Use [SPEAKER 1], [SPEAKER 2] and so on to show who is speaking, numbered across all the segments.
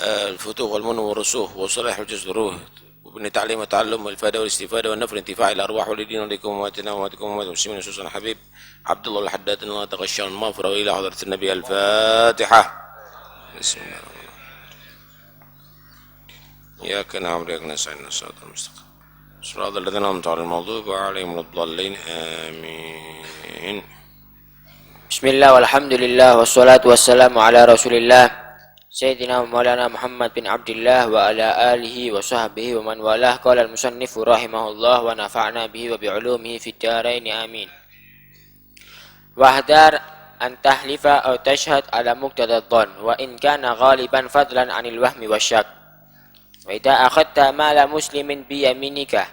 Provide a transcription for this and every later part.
[SPEAKER 1] الفتوح والمن والرسوخ والصلاح والجسروه وابن التعليم والتعلم والإفادة والاستفادة والنفر انتفاع الأرواح والدين ولكم وماتنا وماتكم ومات المسلمين خصوصا حبيب عبد الله الحداد الله تغشى المغفرة وإلى حضرة النبي الفاتحة. بسم الله الرحمن الرحيم. إياك نعبد وإياك نستعين الصراط المستقيم صراط الذين أنعمت عليهم المغضوب عليهم ولا الضالين آمين.
[SPEAKER 2] بسم الله والحمد لله والصلاة والسلام على رسول الله سيدنا مولانا محمد بن عبد الله وعلى آله وصحبه ومن والاه. قال المصنف رحمه الله ونفعنا به وبعلومه في الدارين آمين. واحذر أن تحلف أو تشهد على مقتضى الظن وإن كان غالبا فضلا عن الوهم والشك. وإذا أخذت مال مسلم بيمينك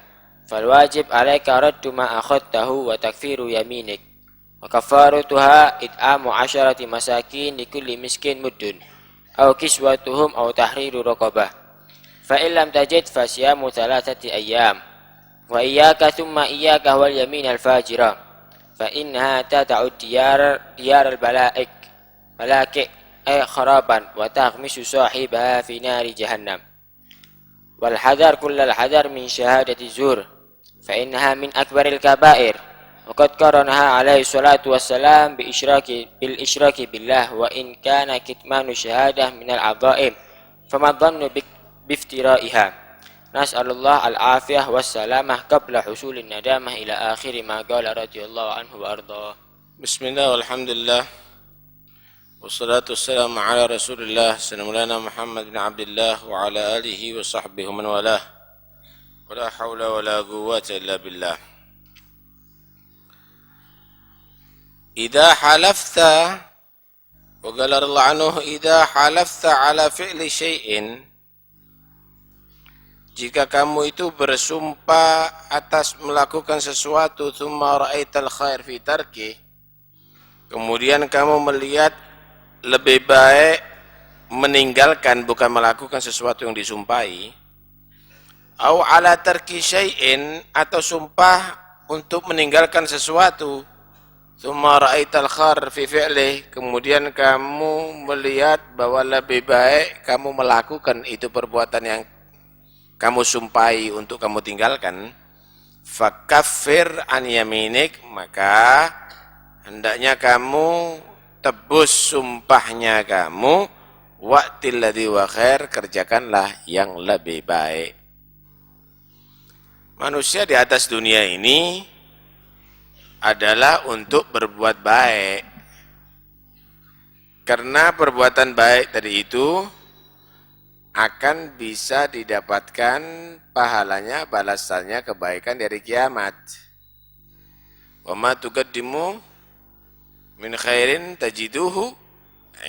[SPEAKER 2] فالواجب عليك رد ما أخذته وتكفير يمينك وكفارتها إطعام 10 مساكين لكل مسكين مد أو كسوتهم أو تحرير رقبة فإن لم تجد فصيام 3 أيام. وإياك ثم إياك واليمين الفاجرة فإنها تدع ديار الملائكة أي خرابا وتغمس صاحبها في نار جهنم. والحذر كل الحذر من شهادة الزور فإنها من أكبر الكبائر وقد قرنها عليه الصلاة والسلام بالإشراك بالله وإن كان كتمان الشهادة من العظائم فما الظن بافترائها. نسأل الله العافية والسلامة قبل حصول الندامة إلى آخر ما قال رضي الله عنه وأرضاه.
[SPEAKER 1] بسم الله والحمد لله والصلاة والسلام على رسول الله سيدنا مولانا محمد بن عبد الله وعلى آله وصحبه ومن والاه ولا حول ولا قوة إلا بالله. إذا حلفت وقال الله عنه إذا حلفت على فعل شيء, jika kamu itu bersumpah atas melakukan sesuatu, thumma ra'aital khair fi tarki, kemudian kamu melihat lebih baik meninggalkan bukan melakukan sesuatu yang disumpahi, au ala tarki syai'in, atau sumpah untuk meninggalkan sesuatu, thumma ra'aital khair fi fi'lih, kemudian kamu melihat bahwa lebih baik kamu melakukan itu perbuatan yang kamu sumpahi untuk kamu tinggalkan, fakaffir an yaminik, maka hendaknya kamu tebus sumpahnya kamu, waqtil ladzi wa khair, kerjakanlah yang lebih baik. Manusia di atas dunia ini adalah untuk berbuat baik. Karena perbuatan baik tadi itu akan bisa didapatkan pahalanya, balasannya, kebaikan dari kiamat. Wa ma tuqaddimu min khairin tajiduhu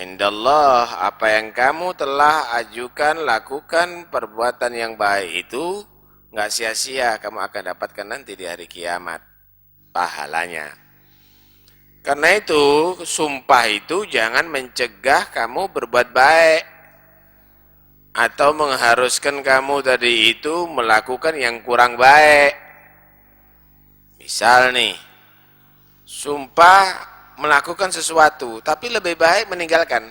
[SPEAKER 1] indallah, apa yang kamu telah ajukan, lakukan perbuatan yang baik itu enggak sia-sia, kamu akan dapatkan nanti di hari kiamat pahalanya. Karena itu sumpah itu jangan mencegah kamu berbuat baik atau mengharuskan kamu tadi itu melakukan yang kurang baik. Misal nih, sumpah melakukan sesuatu tapi lebih baik meninggalkan.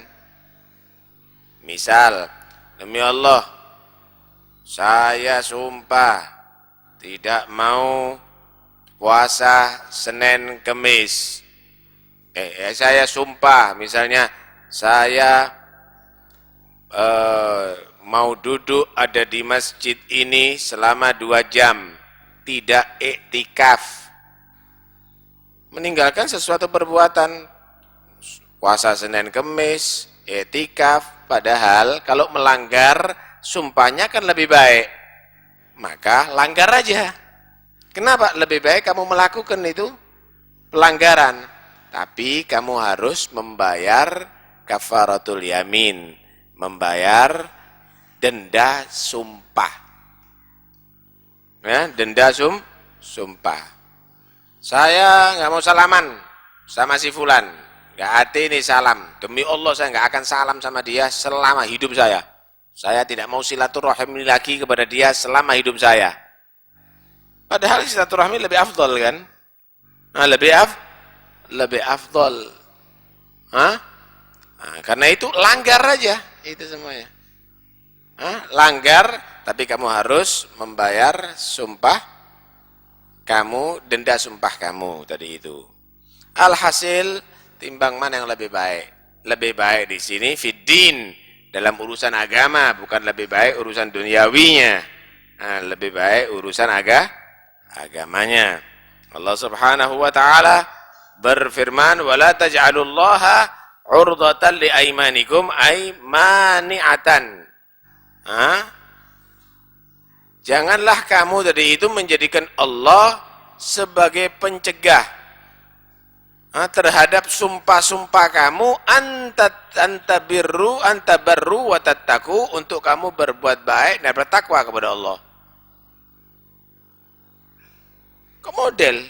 [SPEAKER 1] Misal, demi Allah saya sumpah tidak mau puasa Senin Kemis. Saya sumpah misalnya saya mau duduk ada di masjid ini selama 2 jam, tidak iktikaf. Meninggalkan sesuatu perbuatan, puasa Senin Kemis, iktikaf, padahal kalau melanggar sumpahnya kan lebih baik, maka langgar aja. Kenapa? Lebih baik kamu melakukan itu pelanggaran, tapi kamu harus membayar kafaratul yamin, membayar denda sumpah. Ya, denda sumpah. Saya nggak mau salaman sama si fulan, nggak hati nih salam. Demi Allah saya nggak akan salam sama dia selama hidup saya. Saya tidak mau silaturahmi lagi kepada dia selama hidup saya. Padahal silaturahmi lebih afdol kan? Nah, lebih afdol. Hah? Nah, karena itu langgar aja itu semuanya. Langgar, tapi kamu harus membayar sumpah kamu, denda sumpah kamu tadi itu. Alhasil, timbang mana yang lebih baik? Lebih baik di sini fiddin, dalam urusan agama, bukan lebih baik urusan duniawinya. Lebih baik urusan agamanya. Allah Subhanahu wa taala berfirman, "Wala taj'alullaha 'urdatan liaimanikum ay mani'atan." Janganlah kamu tadi itu menjadikan Allah sebagai pencegah terhadap sumpah-sumpah kamu, antabarru wa tattaqu, untuk kamu berbuat baik dan bertakwa kepada Allah. Model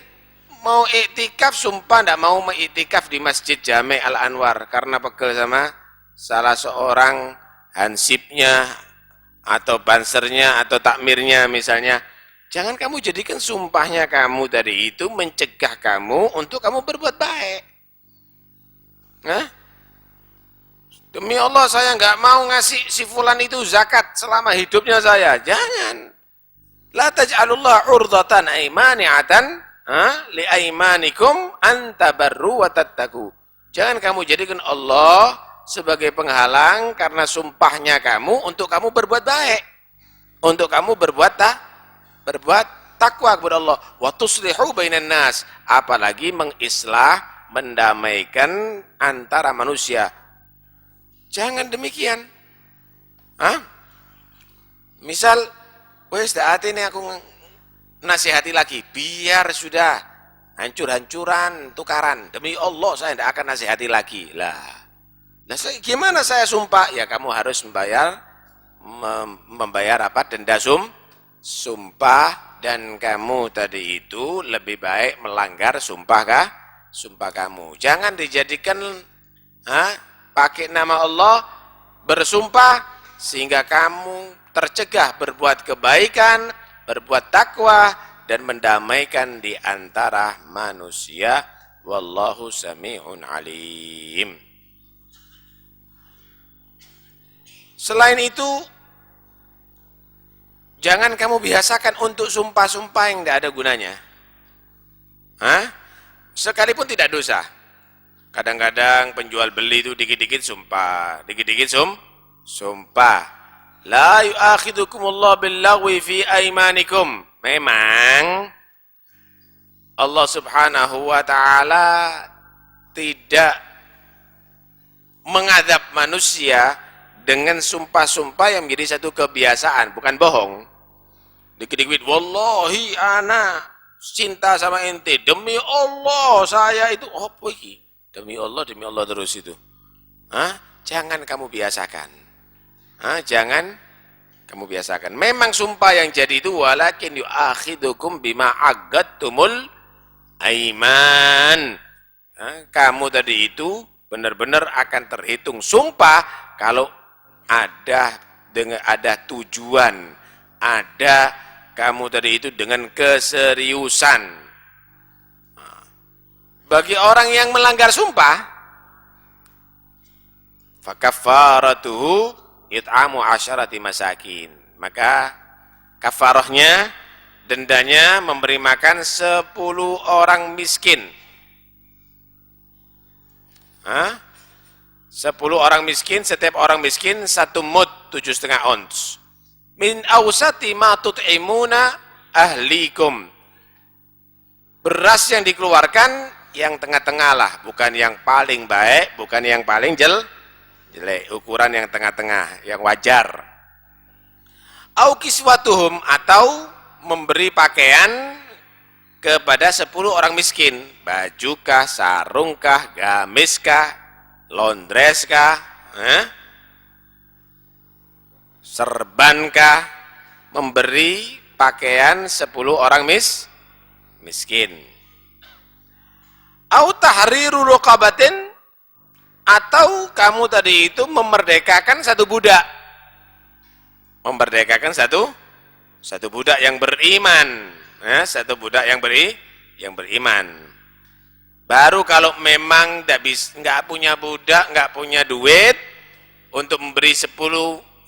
[SPEAKER 1] mau iktikaf, sumpah tidak mau mengiktikaf di Masjid Jami' Al-Anwar karena pegel sama salah seorang hansipnya atau bansernya atau takmirnya misalnya. Jangan kamu jadikan sumpahnya kamu tadi itu mencegah kamu untuk kamu berbuat baik. Demi Allah saya nggak mau ngasih si fulan itu zakat selama hidupnya saya. Jangan. La taj'alullah 'urdatan aymani'atan li aymanikum antabarru wa tattaqu. Jangan kamu jadikan Allah sebagai penghalang karena sumpahnya kamu untuk kamu berbuat baik. Untuk kamu berbuat takwa kepada Allah. Wa tuslihu bainan nas, apalagi mengislah, mendamaikan antara manusia. Jangan demikian. Misal wes dak ini aku nasihati lagi, biar sudah hancur-hancuran, tukaran. Demi Allah saya tidak akan nasihati lagi. Lah gimana saya sumpah? Ya kamu harus membayar apa? Denda sumpah, dan kamu tadi itu lebih baik melanggar sumpah kamu. Jangan dijadikan pakai nama Allah bersumpah sehingga kamu tercegah berbuat kebaikan, berbuat takwa, dan mendamaikan di antara manusia. Wallahu sami'un alim. Selain itu, jangan kamu biasakan untuk sumpah-sumpah yang tidak ada gunanya. Sekalipun tidak dosa. Kadang-kadang penjual beli itu dikit-dikit sumpah, dikit-dikit sumpah. La yu'akhidukumullah billaghwi fi aimanikum. Memang Allah Subhanahu wa taala tidak mengadab manusia dengan sumpah-sumpah yang menjadi satu kebiasaan, bukan bohong. Dikit-dikit wallahi ana cinta sama ente, demi Allah saya itu apa iki? Demi Allah terus itu. Jangan kamu biasakan. Jangan kamu biasakan. Memang sumpah yang jadi itu walakin yu'akhidukum bima aghattumul aiman. Kamu tadi itu benar-benar akan terhitung sumpah kalau ada tujuan, ada kamu tadi itu dengan keseriusan. Bagi orang yang melanggar sumpah, fakaffaratuhu it'amu 'asharati masakin. Maka kafarahnya, dendanya memberi makan 10 orang miskin. 10 orang miskin, setiap orang miskin 1 mud 7,5 ons. Min awsati ma tut'imuna ahlikum. Beras yang dikeluarkan yang tengah-tengah lah, bukan yang paling baik, bukan yang paling jelek, ukuran yang tengah-tengah, yang wajar. Au kiswatuhum, atau memberi pakaian kepada 10 orang miskin, bajukah, sarungkah, gamiskah, laundreskah, serbankah, memberi pakaian 10 orang miskin. Au tahriru raqabatin, atau kamu tadi itu memerdekakan satu budak. Memerdekakan satu budak yang beriman. Satu budak yang beriman. Baru kalau memang nggak punya budak, nggak punya duit untuk memberi 10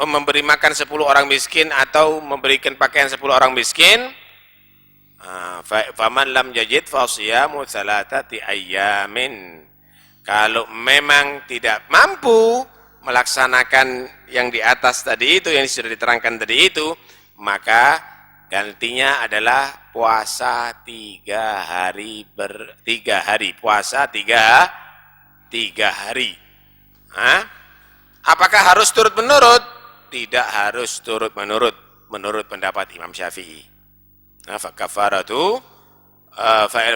[SPEAKER 1] memberi makan 10 orang miskin atau memberikan pakaian 10 orang miskin, faman lam yajid fasiyamu thalathati ayyamin. Kalau memang tidak mampu melaksanakan yang di atas tadi itu, yang sudah diterangkan tadi itu, maka gantinya adalah puasa 3 hari puasa 3 hari. Apakah harus turut menurut? Tidak harus turut menurut pendapat Imam Syafi'i. Kafaratu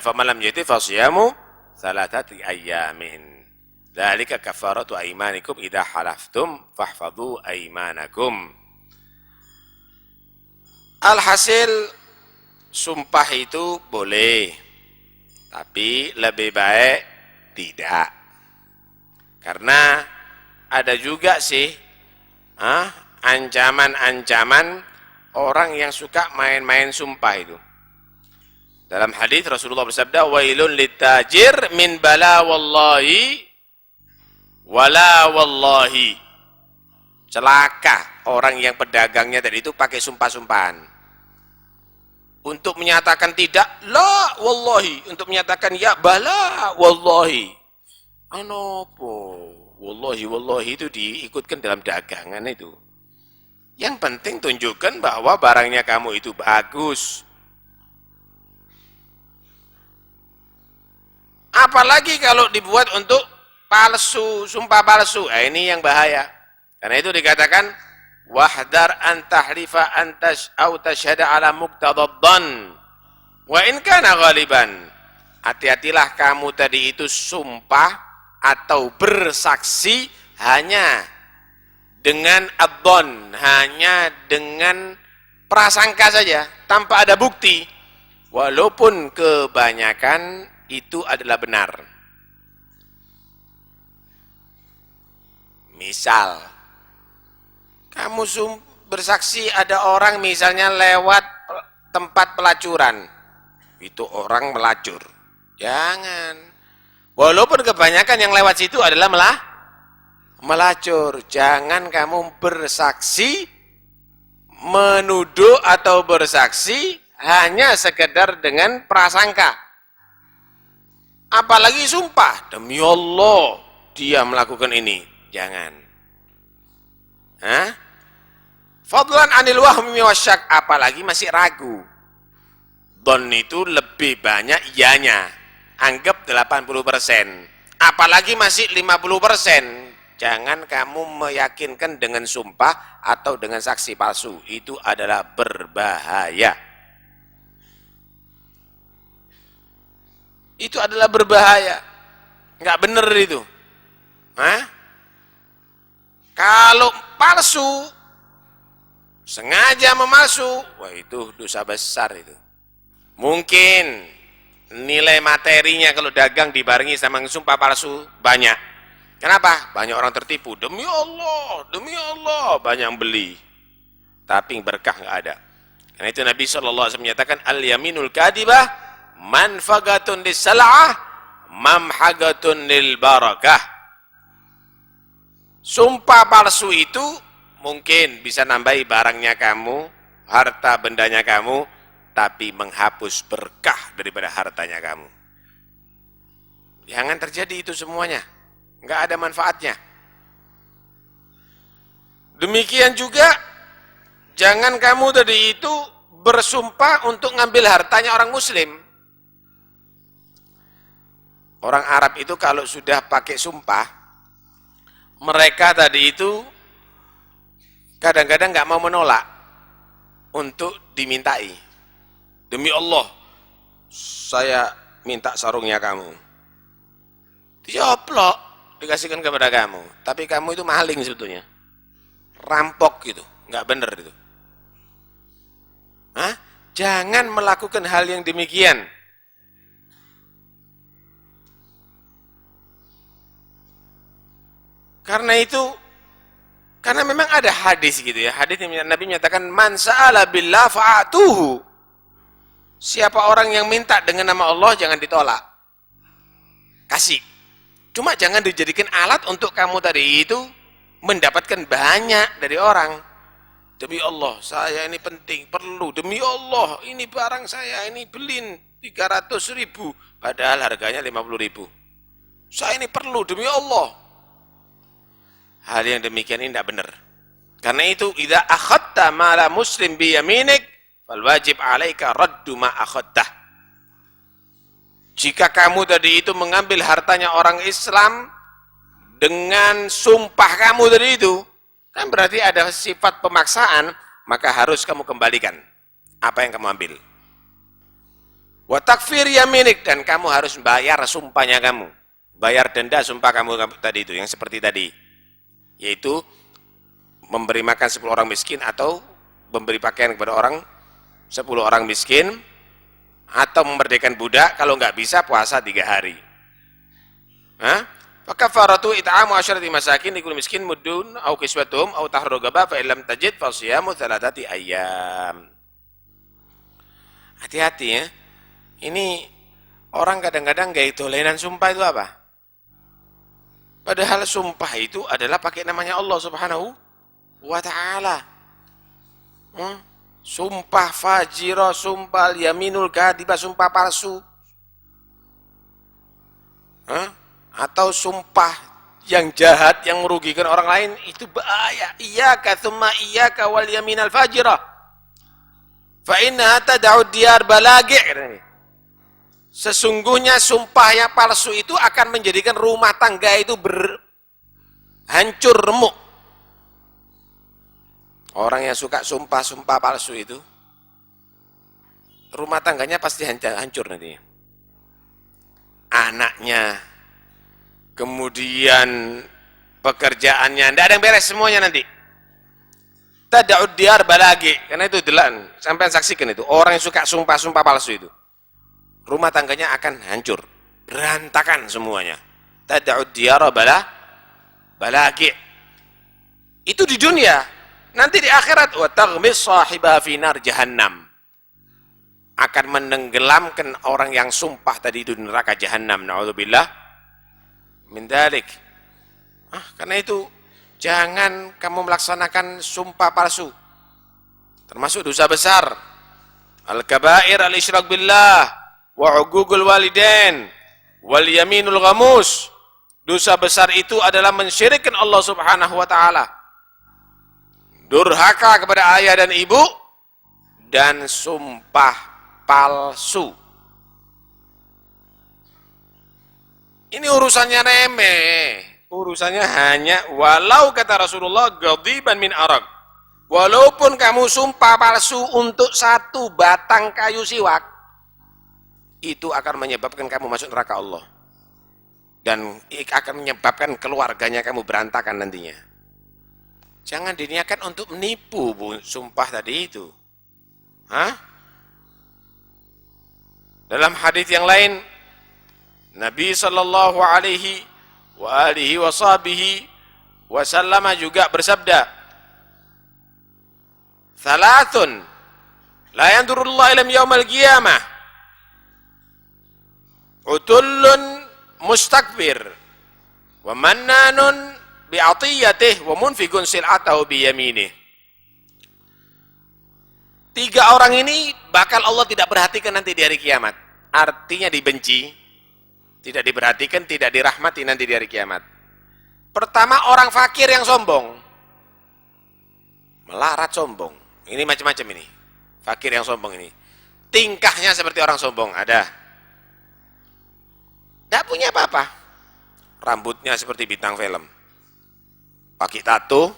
[SPEAKER 1] faman lam yajid fasiyamu thalathati ayyamin. Dzalika kafaratu aymanikum idza halaftum fahfadhu aymanakum. Alhasil sumpah itu boleh, tapi lebih baik tidak. Karena ada juga sih ancaman-ancaman orang yang suka main-main sumpah itu. Dalam hadis Rasulullah bersabda, wailun litajir min bala wallahi wala wallahi. Celaka orang yang pedagangnya tadi itu pakai sumpah-sumpahan. Untuk menyatakan tidak, la wallahi. Untuk menyatakan ya, bala wallahi. Anopo? Wallahi itu diikutkan dalam dagangan itu. Yang penting tunjukkan bahwa barangnya kamu itu bagus. Apalagi kalau dibuat untuk palsu, sumpah palsu. Ini yang bahaya. Karena itu dikatakan wahdar an tahlifa au tashhada ala muqtadaddan wa in kana ghaliban. Hati-hatilah kamu tadi itu sumpah atau bersaksi hanya dengan adzon, hanya dengan prasangka saja, tanpa ada bukti. Walaupun kebanyakan itu adalah benar. Misal, kamu bersaksi ada orang misalnya lewat tempat pelacuran. Itu orang melacur. Jangan. Walaupun kebanyakan yang lewat situ adalah melacur. Jangan kamu bersaksi, menuduh atau bersaksi hanya sekedar dengan prasangka. Apalagi sumpah, demi Allah dia melakukan ini. Jangan. Fadlan anil wahmi wasyak, apalagi masih ragu. Don itu lebih banyak iyanya. Anggap 80%. Apalagi masih 50%. Jangan kamu meyakinkan dengan sumpah atau dengan saksi palsu. Itu adalah berbahaya. Itu adalah berbahaya. Enggak benar itu. Kalau palsu, sengaja memalsu, wah itu dosa besar itu. Mungkin nilai materinya kalau dagang dibarengi sama sumpah palsu banyak. Kenapa? Banyak orang tertipu. Demi Allah, banyak yang beli. Tapi berkah nggak ada. Karena itu Nabi SAW menyatakan al-yaminul kadibah manfagatun lis-sal'ah mamhagatun lil barakah. Sumpah palsu itu mungkin bisa nambahi barangnya kamu, harta bendanya kamu, tapi menghapus berkah daripada hartanya kamu. Jangan terjadi itu semuanya. Enggak ada manfaatnya. Demikian juga, jangan kamu tadi itu bersumpah untuk ngambil hartanya orang muslim. Orang Arab itu kalau sudah pakai sumpah, mereka tadi itu kadang-kadang enggak mau menolak untuk dimintai. Demi Allah, saya minta sarungnya kamu. Dijoplok, dikasihkan kepada kamu. Tapi kamu itu maling sebetulnya. Rampok gitu, nggak benar itu. Jangan melakukan hal yang demikian. Karena itu, karena memang ada hadis gitu ya. Hadis yang Nabi menyatakan, man sa'ala billah fa'atuhu. Siapa orang yang minta dengan nama Allah jangan ditolak. Kasih. Cuma jangan dijadikan alat untuk kamu tadi itu mendapatkan banyak dari orang. Demi Allah, saya ini penting, perlu. Demi Allah, ini barang saya, ini belin 300.000, padahal harganya 50.000. Saya ini perlu, demi Allah. Hal yang demikian ini tidak benar. Karena itu, idza akhadta mala muslim biyaminik, fal wajib alaika raddu ma akhadtah. Jika kamu tadi itu mengambil hartanya orang Islam dengan sumpah kamu tadi itu, kan berarti ada sifat pemaksaan, maka harus kamu kembalikan apa yang kamu ambil. Wa takfir yaminik, dan kamu harus bayar sumpahnya kamu. Bayar denda sumpah kamu tadi itu, yang seperti tadi. Yaitu memberi makan 10 orang miskin, atau memberi pakaian kepada 10 orang miskin, atau memerdekakan budak, kalau nggak bisa puasa 3 hari. Fakafaratu it'amu 10 masakin likulli miskin muddun au kiswatuhum au tahriru raqabah fa illam tajid fa siyamu 3 ayyam. Hati-hati ya. Ini orang kadang-kadang gak dolenan sumpah itu apa? Padahal sumpah itu adalah pakai namanya Allah Subhanahu wa taala. Sumpah fajira, sumpah yaminul kadhibah, sumpah palsu. Atau sumpah yang jahat yang merugikan orang lain, itu bahaya. Iyyaka tsumma iyyaka wal yaminal fajira fa innaha tad'u diyar balagi'. Sesungguhnya sumpah yang palsu itu akan menjadikan rumah tangga itu hancur remuk. Orang yang suka sumpah palsu itu, rumah tangganya pasti hancur nanti. Anaknya, kemudian pekerjaannya, tidak ada yang beres semuanya nanti. Tad'ud diyar balagi, karena itu delan, sampai saksikan itu, orang yang suka sumpah palsu itu, rumah tangganya akan hancur, berantakan semuanya. Tad'ud diyar balagi. Itu di dunia. Nanti di akhirat, wa taghmis sahibaha fi nar jahannam, akan menenggelamkan orang yang sumpah tadi itu di neraka jahannam. Na'udzubillah min dzalik. Karena itu jangan kamu melaksanakan sumpah palsu. Termasuk dosa besar. Al-kabair al-isyrak billah wa 'uququl walidain wal yaminul ghamus. Dosa besar itu adalah mensyirikkan Allah Subhanahu wa taala. Durhaka kepada ayah dan ibu, dan sumpah palsu. Ini urusannya remeh. Urusannya hanya, walau kata Rasulullah, ghadiban min arak. Walaupun kamu sumpah palsu untuk 1 batang kayu siwak, itu akan menyebabkan kamu masuk neraka Allah. Dan akan menyebabkan keluarganya kamu berantakan nantinya. Jangan diniatkan untuk menipu, sumpah tadi itu. Dalam hadis yang lain, Nabi sallallahu alaihi wa alihi wa sahbihi wasallam juga bersabda, "Thalathun la yanzurullahu ilam yaumal qiyamah. Utullun mustakbir wa mannanun bi'atiyatih wa munfikun sil'atahu biyaminih." 3 orang ini bakal Allah tidak perhatikan nanti di hari kiamat. Artinya dibenci, tidak diperhatikan, tidak dirahmati nanti di hari kiamat. Pertama, orang fakir yang sombong. Melarat sombong. Ini macam-macam ini. Fakir yang sombong ini. Tingkahnya seperti orang sombong, ada. Tidak punya apa-apa. Rambutnya seperti bintang film. Pakai tato,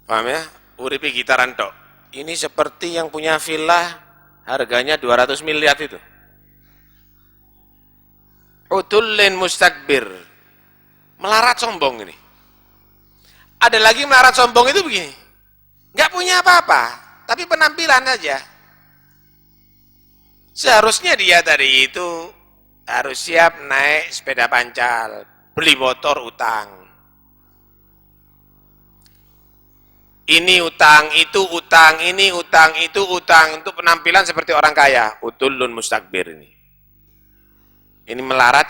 [SPEAKER 1] paham ya? Uripi gitaran tok. Ini seperti yang punya villa harganya 200 miliar itu. Utullin mustakbir, melarat sombong ini. Ada lagi melarat sombong itu begini, nggak punya apa-apa, tapi penampilan aja. Seharusnya dia tadi itu harus siap naik sepeda pancal, beli motor utang. Ini utang, itu utang, ini utang, itu utang, untuk penampilan seperti orang kaya. Utullun mustakbir ini. Ini melarat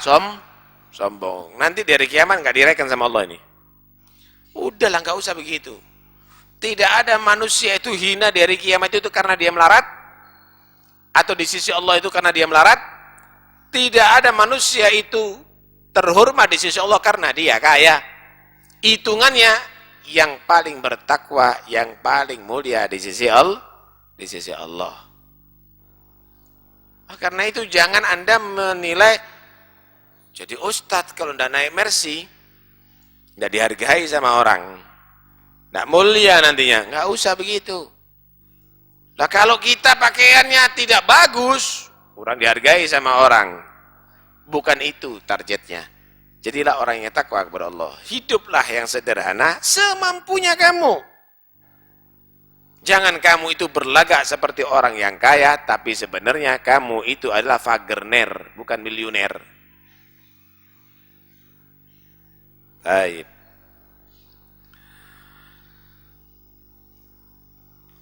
[SPEAKER 1] sombong. Nanti dari kiamat nggak direken sama Allah ini. Udahlah, nggak usah begitu. Tidak ada manusia itu hina di hari kiamat itu karena dia melarat, atau di sisi Allah itu karena dia melarat. Tidak ada manusia itu terhormat di sisi Allah karena dia kaya. Hitungannya yang paling bertakwa, yang paling mulia di sisi Allah, di sisi Allah. Karena itu jangan Anda menilai jadi ustadz kalau tidak naik Mercy, tidak dihargai sama orang, tidak mulia nantinya. Nggak usah begitu. Nah kalau kita pakaiannya tidak bagus, kurang dihargai sama orang. Bukan itu targetnya. Jadilah orang yang takwa kepada Allah. Hiduplah yang sederhana semampunya kamu. Jangan kamu itu berlagak seperti orang yang kaya, tapi sebenarnya kamu itu adalah Wagner, bukan miliuner. Baik.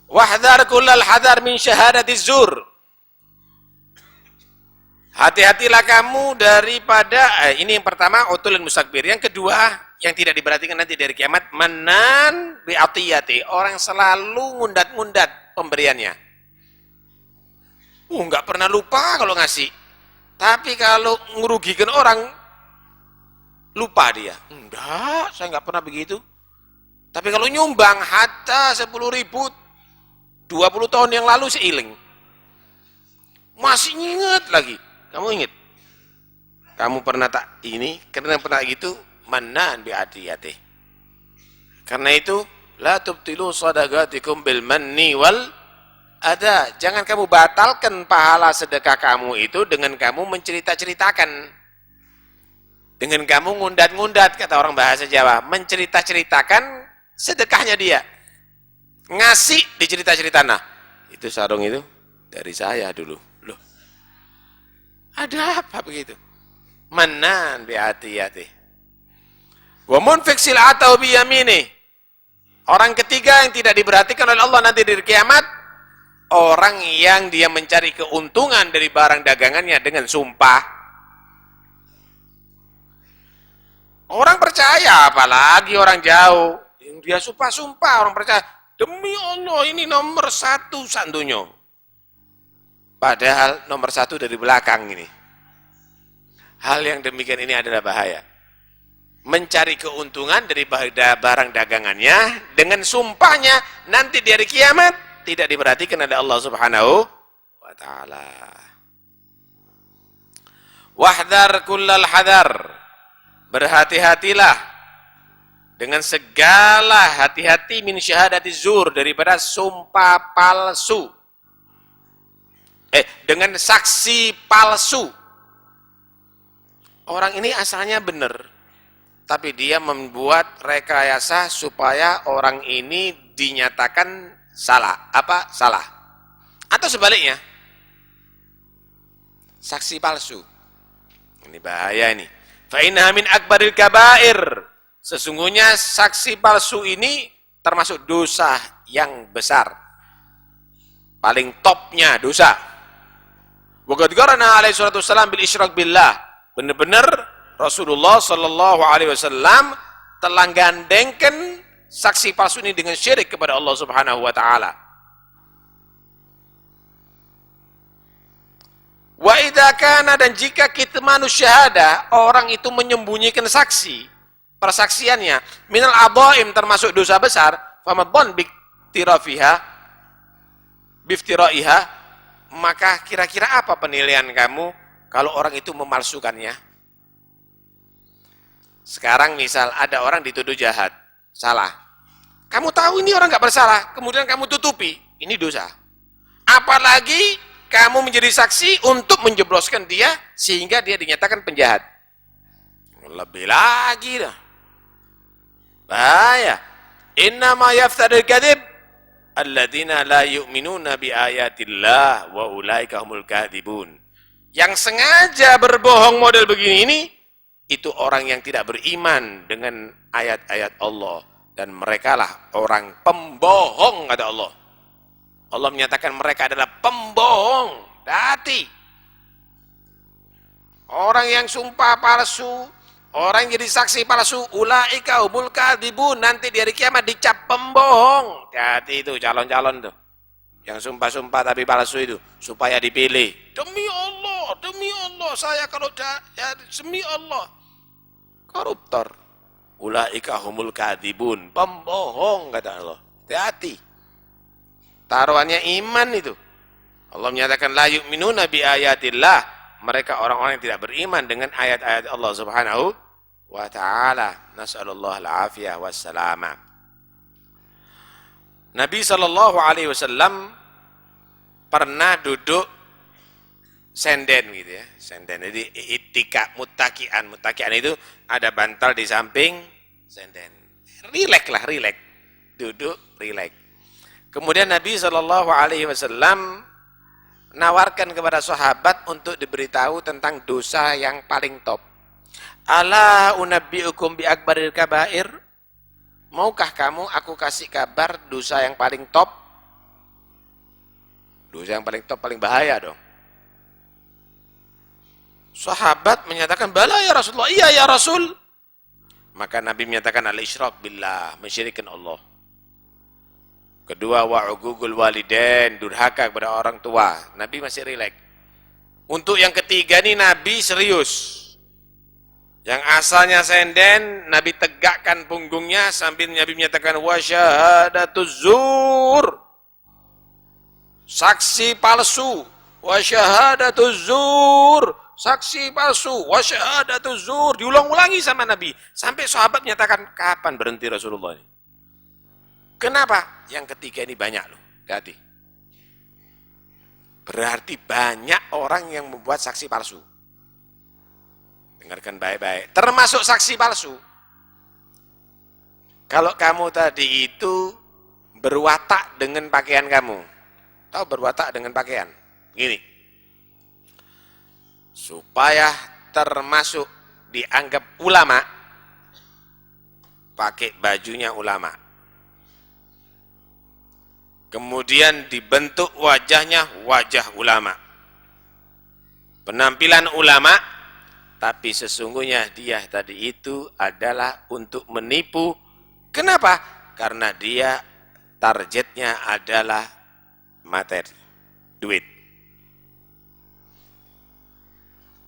[SPEAKER 1] Wahdhar kullal hadar min syahadatiz zur. Hati-hatilah kamu daripada ini yang pertama utulun mustakbir. Yang kedua yang tidak diperhatikan nanti dari kiamat, manan bi'atiyati, orang selalu ngundat-ngundat pemberiannya. Enggak pernah lupa kalau ngasih. Tapi kalau ngerugikan orang lupa dia. Enggak, saya enggak pernah begitu. Tapi kalau nyumbang hatta 10.000 20 tahun yang lalu seiling. Masih ingat lagi. Kamu ingat? Kamu pernah tak ini? Karena pernah gitu, manan bi'atiyati. Karena itu, la tubtilu sadaqatikum bil manni wal ada. Jangan kamu batalkan pahala sedekah kamu itu dengan kamu mencerita-ceritakan. Dengan kamu ngundat-ngundat, kata orang bahasa Jawa. Mencerita-ceritakan sedekahnya dia. Ngasih dicerita-cerita. Nah, itu sarung itu dari saya dulu. Loh, ada apa begitu? Manan bi'atiyati. Wa munfiq sil'atahu biyamini. Orang ketiga yang tidak diperhatikan oleh Allah nanti di kiamat, orang yang dia mencari keuntungan dari barang dagangannya dengan sumpah. Orang percaya, apalagi orang jauh. Yang dia sumpah-sumpah, orang percaya. Demi Allah ini nomor 1 santunya. Padahal nomor 1 dari belakang ini. Hal yang demikian ini adalah bahaya. Mencari keuntungan dari barang dagangannya dengan sumpahnya nanti di hari kiamat tidak diperhatikan oleh Allah Subhanahu wa taala. Wahdhar kullal hadar. Berhati-hatilah dengan segala hati-hati min syahadati zur, daripada sumpah palsu. Dengan saksi palsu. Orang ini asalnya benar, tapi dia membuat rekayasa supaya orang ini dinyatakan salah. Apa? Salah. Atau sebaliknya, saksi palsu. Ini bahaya ini. Fa innaha min akbaril kabair. Sesungguhnya saksi palsu ini termasuk dosa yang besar. Paling topnya dosa. Wa qad qarana alaihi salatu wassalam bil isyrak billah. Benar-benar Rasulullah sallallahu alaihi wasallam telah gandengkan saksi palsu ini dengan syirik kepada Allah Subhanahu wa taala. Wa idza kana, dan jika kitmanu syahada, orang itu menyembunyikan saksi, persaksiannya, minal adhaim, termasuk dosa besar, famadhan biftiraiha, maka kira-kira apa penilaian kamu kalau orang itu memalsukannya? Sekarang misal ada orang dituduh jahat, salah. Kamu tahu ini orang nggak bersalah, kemudian kamu tutupi, ini dosa. Apalagi kamu menjadi saksi untuk menjebloskan dia sehingga dia dinyatakan penjahat. Lebih lagi dah. Bahaya. Innama yaftadil kadhib alladzina la yu'minuna bi ayatillah wa ulaika humul kadhibun. Yang sengaja berbohong model begini ini, itu orang yang tidak beriman dengan ayat-ayat Allah, dan merekalah orang pembohong, kata Allah. Allah menyatakan mereka adalah pembohong. Hati. Orang yang sumpah palsu, Orang yang jadi saksi palsu, ulaika humul kadzibun, nanti di hari kiamat dicap pembohong. Hati itu calon-calon tuh. Yang sumpah-sumpah tapi palsu itu supaya dipilih. Demi Allah, saya kalau ya demi Allah. Koruptor. Ulaika humul kadzibun, pembohong kata Allah. Hati-hati. Taruhannya iman itu. Allah menyatakan la yu'minuna bi ayatillah. Mereka orang-orang yang tidak beriman dengan ayat-ayat Allah Subhanahu wa ta'ala. Nas'alullah al-afiyah wassalamah. Nabi SAW pernah duduk senden gitu ya. Senden, jadi itika, mutakian. Mutakian itu ada bantal di samping senden. Rileks lah, rileks. Duduk, rileks. Kemudian Nabi SAW nawarkan kepada sahabat untuk diberitahu tentang dosa yang paling top. Ala unabbiukum bi akbaril kabair? Maukah kamu aku kasih kabar dosa yang paling top? Dosa yang paling top, paling bahaya dong. Sahabat menyatakan, bala ya Rasulullah, iya ya Rasul. Maka Nabi menyatakan al-isyrak billah, mensyirikkan Allah. Kedua, wa'ugugul walidain, durhaka kepada orang tua. Nabi masih rileks. Untuk yang ketiga nih Nabi serius. Yang asalnya senden, Nabi tegakkan punggungnya sambil Nabi menyatakan wa syahadatuz zur. Saksi palsu. Wa syahadatuz zur. Saksi palsu. Wa syahadatuz zur. Diulang-ulangi sama Nabi. Sampai sahabat menyatakan, kapan berhenti Rasulullah ini? Kenapa? Yang ketiga ini banyak loh. Hati. Berarti banyak orang yang membuat saksi palsu. Dengarkan baik-baik. Termasuk saksi palsu. Kalau kamu tadi itu berwatak dengan pakaian kamu. Tahu berwatak dengan pakaian? Gini. Supaya termasuk dianggap ulama, pakai bajunya ulama. Kemudian dibentuk wajahnya wajah ulama. Penampilan ulama, tapi sesungguhnya dia tadi itu adalah untuk menipu. Kenapa? Karena dia targetnya adalah materi, duit.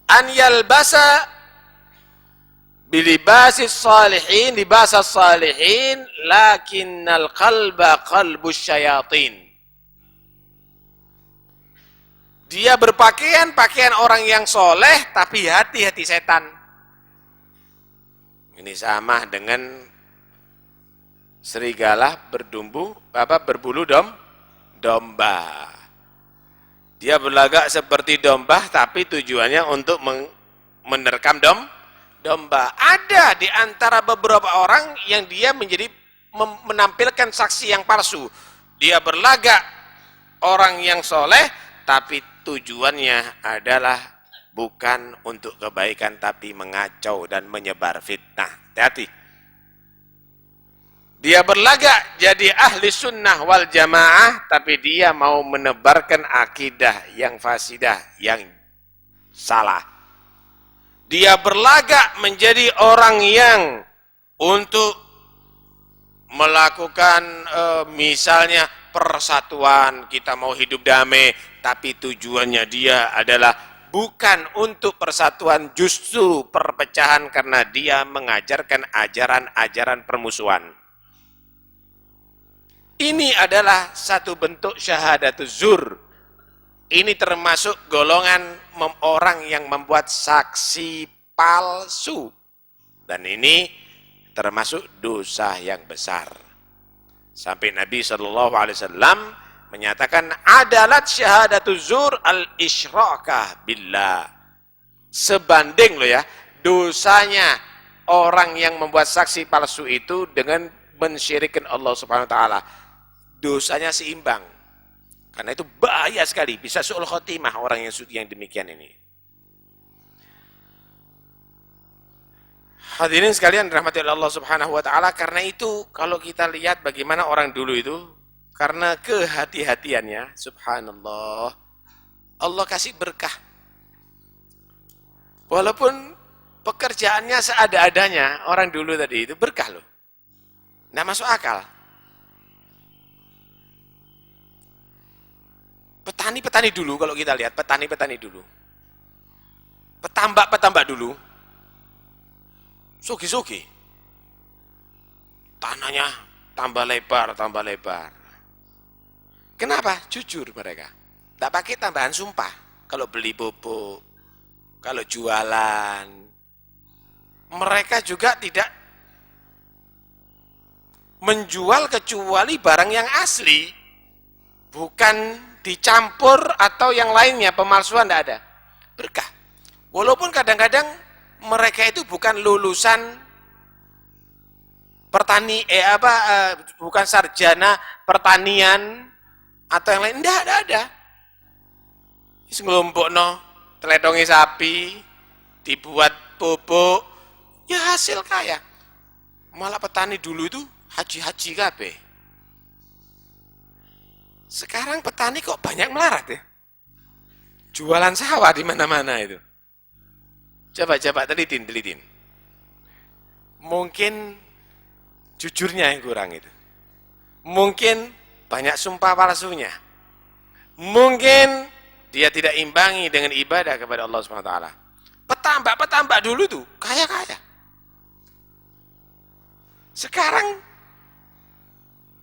[SPEAKER 1] An yalbasa bilibasis salihin, libasas salihin, lakinnal qalba qalbus syayatin. Dia berpakaian pakaian orang yang soleh, tapi hati-hati setan. Ini sama dengan serigala berbulu domba. Dia berlagak seperti domba, tapi tujuannya untuk menerkam domba. Ada di antara beberapa orang yang dia menampilkan saksi yang palsu. Dia berlagak orang yang soleh, tapi tujuannya adalah bukan untuk kebaikan, tapi mengacau dan menyebar fitnah. Hati-hati. Dia berlagak jadi ahli sunnah wal jamaah, tapi dia mau menebarkan akidah yang fasidah, yang salah. Dia berlagak menjadi orang yang untuk melakukan misalnya persatuan, kita mau hidup damai, tapi tujuannya dia adalah bukan untuk persatuan, justru perpecahan karena dia mengajarkan ajaran-ajaran permusuhan. Ini adalah satu bentuk syahadatuz zur. Ini termasuk golongan orang yang membuat saksi palsu. Dan ini termasuk dosa yang besar. Sampai Nabi SAW menyatakan adalat syahadatuz zur al-isyraka billah. Sebanding loh ya, dosanya orang yang membuat saksi palsu itu dengan mensyirikkan Allah Subhanahu wa taala. Dosanya seimbang. Karena itu bahaya sekali, bisa su'ul khotimah orang yang demikian ini. Hadirin sekalian rahmati Allah Subhanahu wa taala, karena itu kalau kita lihat bagaimana orang dulu itu, karena kehati-hatiannya, subhanallah, Allah kasih berkah. Walaupun pekerjaannya seada-adanya, orang dulu tadi itu berkah loh. Nggak masuk akal. Petani-petani dulu, kalau kita lihat, petani-petani dulu. Petambak-petambak dulu. Sugi-sugi. Tanahnya tambah lebar, tambah lebar. Kenapa? Jujur mereka. Tidak pakai tambahan sumpah. Kalau beli pupuk, kalau jualan. Mereka juga tidak menjual kecuali barang yang asli. Bukan dicampur atau yang lainnya, pemalsuan tidak ada. Berkah. Walaupun kadang-kadang mereka itu bukan lulusan bukan sarjana pertanian atau yang lain, tidak ada. Ngelompokno, teledongi sapi, dibuat pupuk, ya hasil kaya. Malah petani dulu itu haji-haji kabeh. Sekarang petani kok banyak melarat ya? Jualan sawah di mana-mana itu. Coba telitin. Mungkin jujurnya yang kurang itu. Mungkin banyak sumpah palsunya. Mungkin dia tidak imbangi dengan ibadah kepada Allah SWT. Petambak dulu tuh kaya-kaya. Sekarang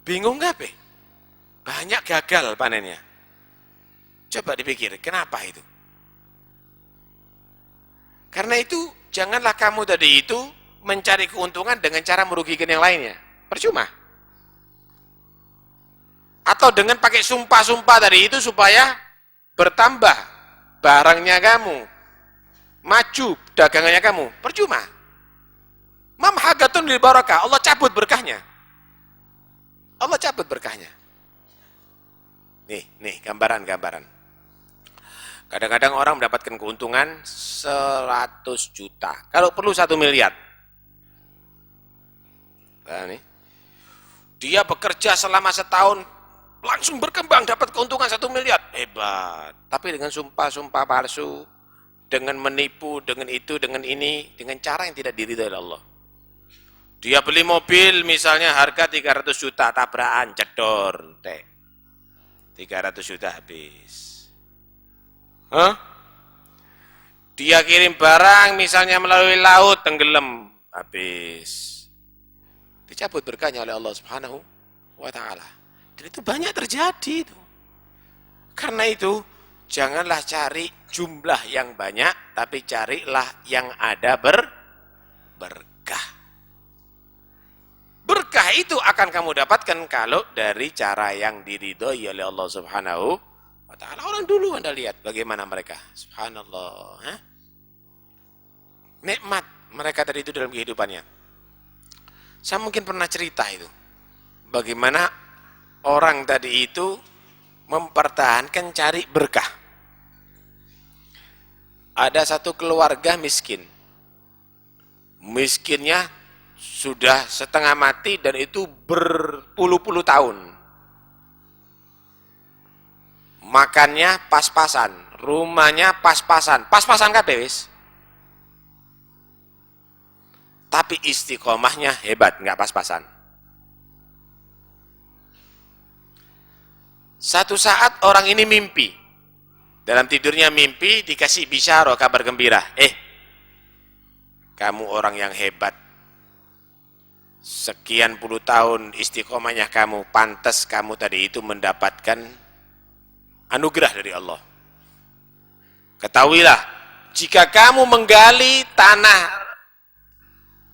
[SPEAKER 1] bingung gak be? Banyak gagal panennya. Coba dipikir, kenapa itu? Karena itu, janganlah kamu tadi itu mencari keuntungan dengan cara merugikan yang lainnya. Percuma. Atau dengan pakai sumpah-sumpah tadi itu supaya bertambah barangnya kamu, maju dagangannya kamu. Percuma. Mamhagatun lil barakah, Allah cabut berkahnya. Allah cabut berkahnya. Nih gambaran. Kadang-kadang orang mendapatkan keuntungan 100 juta. Kalau perlu 1 miliar. Nah, nih. Dia bekerja selama setahun, langsung berkembang, dapat keuntungan 1 miliar. Hebat. Tapi dengan sumpah-sumpah palsu, dengan menipu, dengan itu, dengan ini, dengan cara yang tidak diridhai oleh Allah. Dia beli mobil misalnya harga 300 juta, tabrakan, cedor. 300 juta habis. Dia kirim barang misalnya melalui laut, tenggelam, habis. Dicabut berkahnya oleh Allah Subhanahu wa Ta'ala. Dan itu banyak terjadi itu. Karena itu, janganlah cari jumlah yang banyak, tapi carilah yang ada berkah. Berkah itu akan kamu dapatkan kalau dari cara yang diridhoi oleh Allah Subhanahu wa Ta'ala. Orang dulu Anda lihat bagaimana mereka. Subhanallah. Nikmat mereka tadi itu dalam kehidupannya. Saya mungkin pernah cerita itu. Bagaimana orang tadi itu mempertahankan cari berkah. Ada satu keluarga miskin. Miskinnya sudah setengah mati dan itu berpuluh-puluh tahun. Makannya pas-pasan, rumahnya pas-pasan kabeh wis. Tapi istiqomahnya hebat, nggak pas-pasan. Satu saat orang ini mimpi. Dalam tidurnya mimpi dikasih bisyarah, kabar gembira. Kamu orang yang hebat. Sekian puluh tahun istiqomahnya kamu, pantas kamu tadi itu mendapatkan anugerah dari Allah. Ketahuilah, jika kamu menggali tanah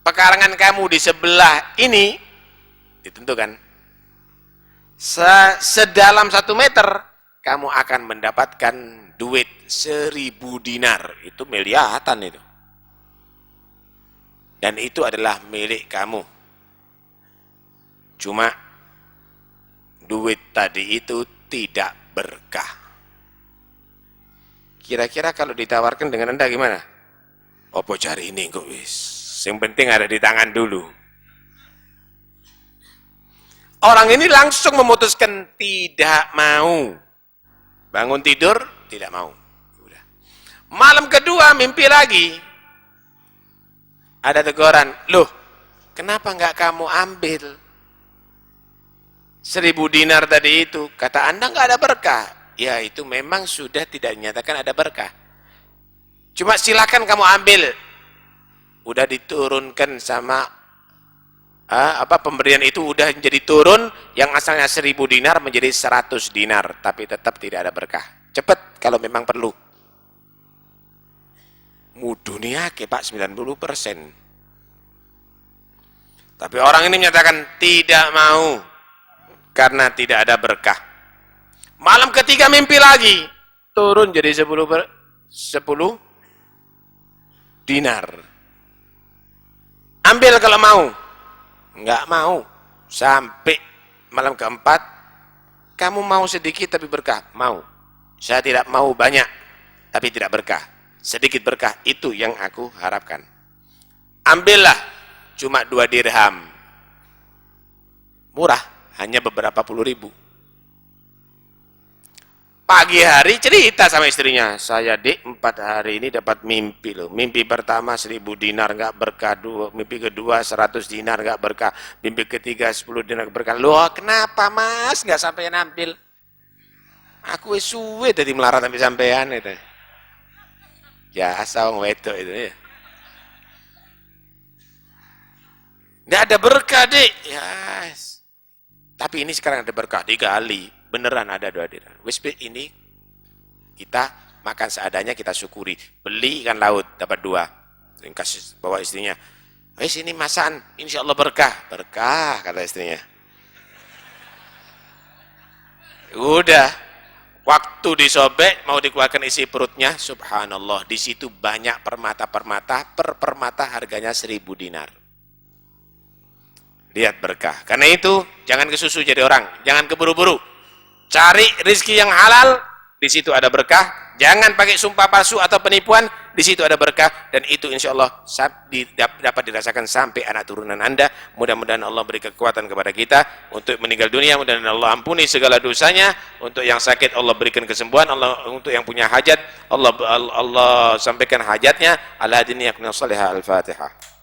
[SPEAKER 1] pekarangan kamu di sebelah ini, ditentukan, sedalam 1 meter, kamu akan mendapatkan duit 1000 dinar. Itu miliaran itu. Dan itu adalah milik kamu. Cuma duit tadi itu tidak berkah. Kira-kira kalau ditawarkan dengan Anda gimana? Opo cari ini kok wis. Yang penting ada di tangan dulu. Orang ini langsung memutuskan tidak mau. Bangun tidur tidak mau. Udah. Malam kedua mimpi lagi. Ada teguran, loh kenapa nggak kamu ambil 1.000 dinar tadi itu? Kata Anda nggak ada berkah. Ya itu memang sudah tidak dinyatakan ada berkah. Cuma silakan kamu ambil. Udah diturunkan sama pemberian itu udah jadi turun, yang asalnya 1.000 dinar menjadi 100 dinar, tapi tetap tidak ada berkah. Cepat kalau memang perlu. Mudunia ke Pak 90%. Tapi orang ini menyatakan tidak mau karena tidak ada berkah. Malam ketiga mimpi lagi, turun jadi 10 dinar. Ambil kalau mau. Enggak mau. Sampai malam keempat, kamu mau sedikit tapi berkah? Mau. Saya tidak mau banyak tapi tidak berkah. Sedikit berkah, itu yang aku harapkan. Ambillah, cuma 2 dirham. Murah, hanya beberapa puluh ribu. Pagi hari cerita sama istrinya, saya Dik 4 hari ini dapat mimpi loh. Mimpi pertama 1.000 dinar nggak berkah, mimpi kedua 100 dinar nggak berkah, mimpi ketiga 10 dinar berkah. Loh kenapa mas nggak sampai nampil? Aku suwe dari melarat sampai-sampean itu. Ya asal wedok itu ya. Nggak ada berkah Dik. Yes. Tapi ini sekarang ada berkah, digali. Beneran ada 2 dinar. Wis ini kita makan seadanya, kita syukuri. Beli ikan laut dapat 2. Kasih bawa istrinya. Wis ini masan, insya Allah berkah. Berkah kata istrinya. Udah. Waktu disobek mau dikeluarkan isi perutnya, subhanallah, di situ banyak permata-permata, per permata harganya 1.000 dinar. Lihat berkah. Karena itu jangan kesusu jadi orang, jangan keburu-buru. Cari rizki yang halal, di situ ada berkah. Jangan pakai sumpah palsu atau penipuan, di situ ada berkah. Dan itu insya Allah dapat dirasakan sampai anak turunan Anda. Mudah-mudahan Allah beri kekuatan kepada kita untuk meninggal dunia. Mudah-mudahan Allah ampuni segala dosanya. Untuk yang sakit Allah berikan kesembuhan. Allah untuk yang punya hajat Allah sampaikan hajatnya. Ala hadini yakuna salihah al-Fatihah.